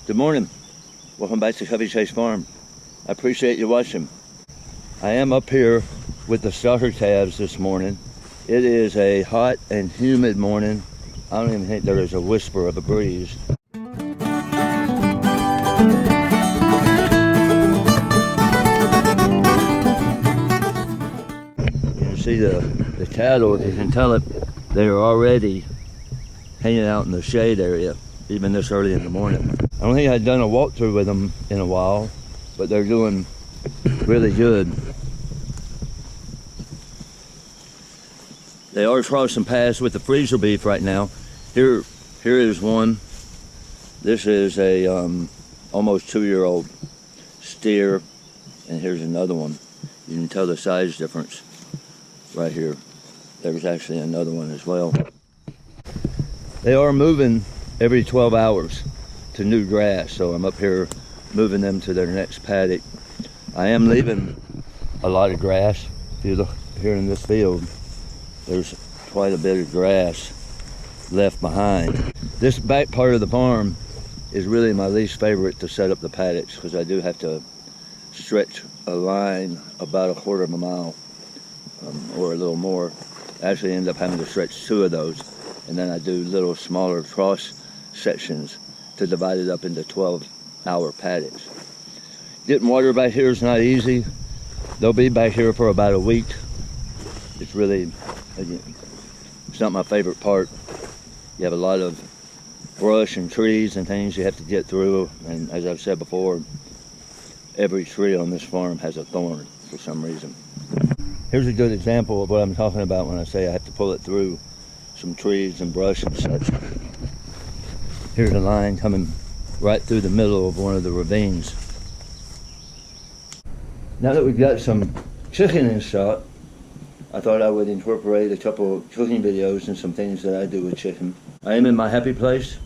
Good morning. Welcome back to Covey Chase Farm. I appreciate you watching. I am up here with the starter calves this morning. It is a hot and humid morning. I don't even think there is a whisper of a breeze. You can see the cattle, you can tell it, they are already hanging out in the shade area, even this early in the morning. I don't think I've done a walkthrough with them in a while, but they're doing really good. They are crossing paths with the freezer beef right now. Here is one. This is a almost 2-year-old steer, and here's another one. You can tell the size difference right here. There's actually another one as well. They are moving every 12 hours to new grass, so I'm up here moving them to their next paddock. I am leaving a lot of grass. If you look here in this field, there's quite a bit of grass left behind. This back part of the farm is really my least favorite to set up the paddocks, because I do have to stretch a line about 1/4 mile or a little more. I actually end up having to stretch 2 of those, and then I do little smaller cross sections to divide it up into 12-hour paddocks. Getting water back here is not easy. They'll be back here for about a week. It's really, it's not my favorite part. You have a lot of brush and trees and things you have to get through, and as I've said before, every tree on this farm has a thorn for some reason. Here's a good example of what I'm talking about when I say I have to pull it through some trees and brush and such. Here's a line coming right through the middle of one of the ravines. Now that we've got some chicken in shot, I thought I would incorporate a couple of cooking videos and some things that I do with chicken. I am in my happy place,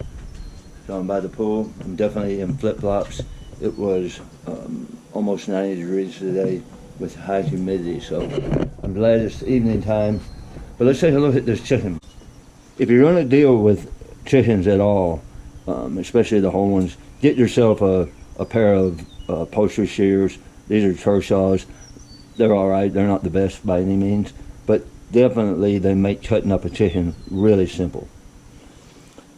so I'm by the pool. I'm definitely in flip-flops. It was almost 90 degrees today with high humidity, so I'm glad it's evening time. But let's take a look at this chicken. If you're going to deal with chickens at all, especially the whole ones, get yourself a pair of upholstery shears. These are Kershaws. They're all right. They're not the best by any means, but definitely they make cutting up a chicken really simple.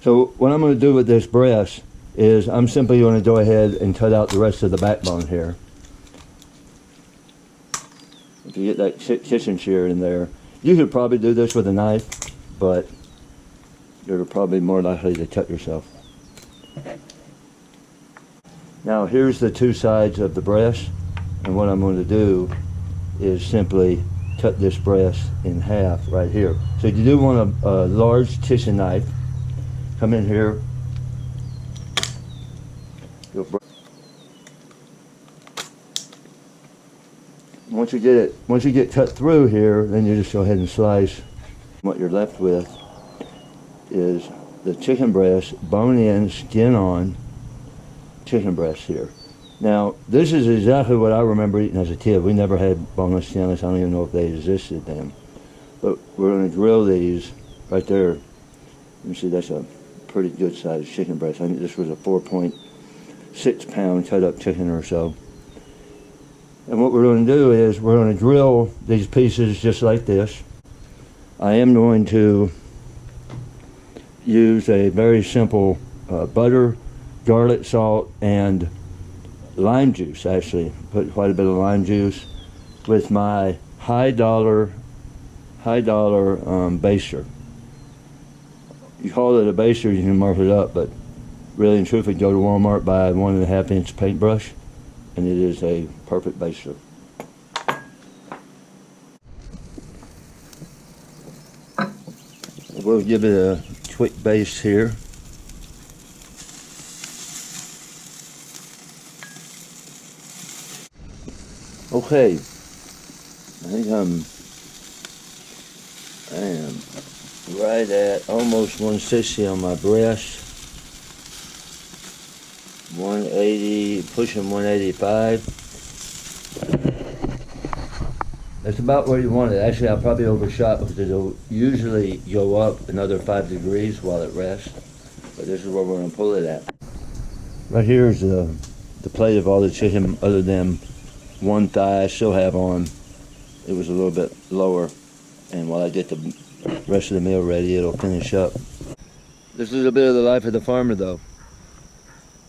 So what I'm going to do with this breast is I'm simply going to go ahead and cut out the rest of the backbone here. If you get that kitchen shear in there, you could probably do this with a knife, but you're probably more likely to cut yourself. Now here's the 2 sides of the breast, and what I'm going to do is simply cut this breast in half right here. So if you do want a large kitchen knife, come in here. Once you get cut through here, then you just go ahead and slice. What you're left with is the chicken breast, bone in, skin on chicken breast here. Now, this is exactly what I remember eating as a kid. We never had boneless, skinless. I don't even know if they existed then. But we're going to grill these right there. You see, that's a pretty good sized chicken breast. I think this was a 4.6 pound cut up chicken or so. And what we're going to do is we're going to grill these pieces just like this. I am going to use a very simple butter, garlic, salt, and lime juice. Actually, put quite a bit of lime juice with my high dollar baster. You call it a baster, you can mark it up, but really and truthfully, go to Walmart, buy a 1.5 inch paintbrush, and it is a perfect baster. We'll give it a quick baste here. Okay, I think I am right at almost 160 on my breast. 180, pushing 185. That's about where you want it. Actually, I'll probably overshot because it'll usually go up another 5 degrees while it rests. But this is where we're going to pull it at. Right here is the plate of all the chicken, other than one thigh I still have on. It was a little bit lower, and while I get the rest of the meal ready, it'll finish up. This is a bit of the life of the farmer, though.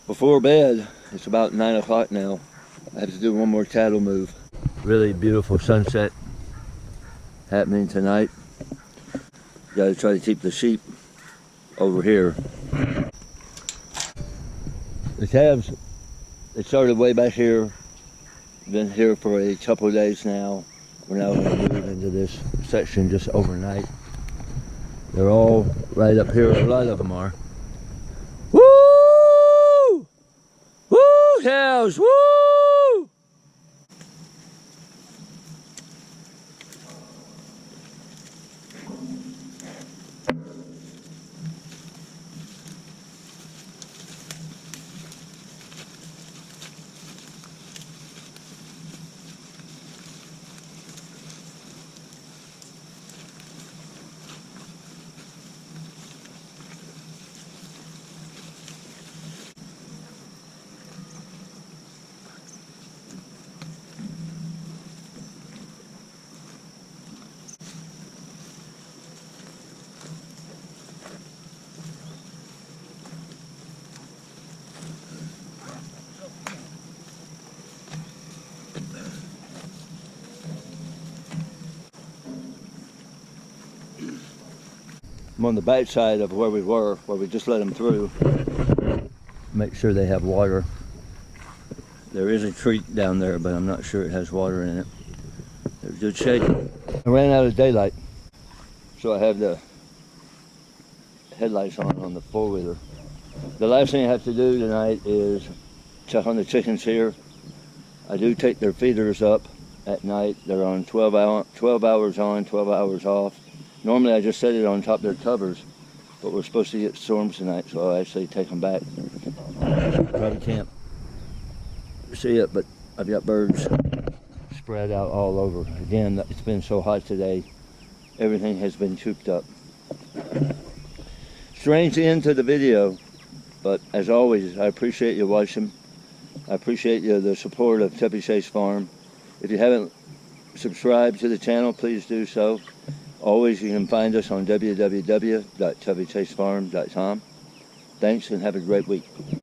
Before bed, it's about 9 o'clock now. I have to do one more cattle move. Really beautiful sunset happening tonight. Got to try to keep the sheep over here. The calves, they started way back here. Been here for a couple of days now. We're now going to move into this section just overnight. They're all right up here. A lot of them are. Woo! Woo, cows! Woo! I'm on the back side of where we were, where we just let them through. Make sure they have water. There is a creek down there, but I'm not sure it has water in it. There's good shape. I ran out of daylight, so I have the headlights on the four-wheeler. The last thing I have to do tonight is check on the chickens here. I do take their feeders up at night. They're on 12 hours on, 12 hours off. Normally I just set it on top of their covers, but we're supposed to get storms tonight, so I'll actually take them back. Probably can't see it, but I've got birds spread out all over. Again, it's been so hot today, everything has been cooped up. Strange end to the video, but as always, I appreciate you watching. I appreciate the support of Tubby Chase Farm. If you haven't subscribed to the channel, please do so. Always, you can find us on www.tubbychasefarm.com. Thanks and have a great week.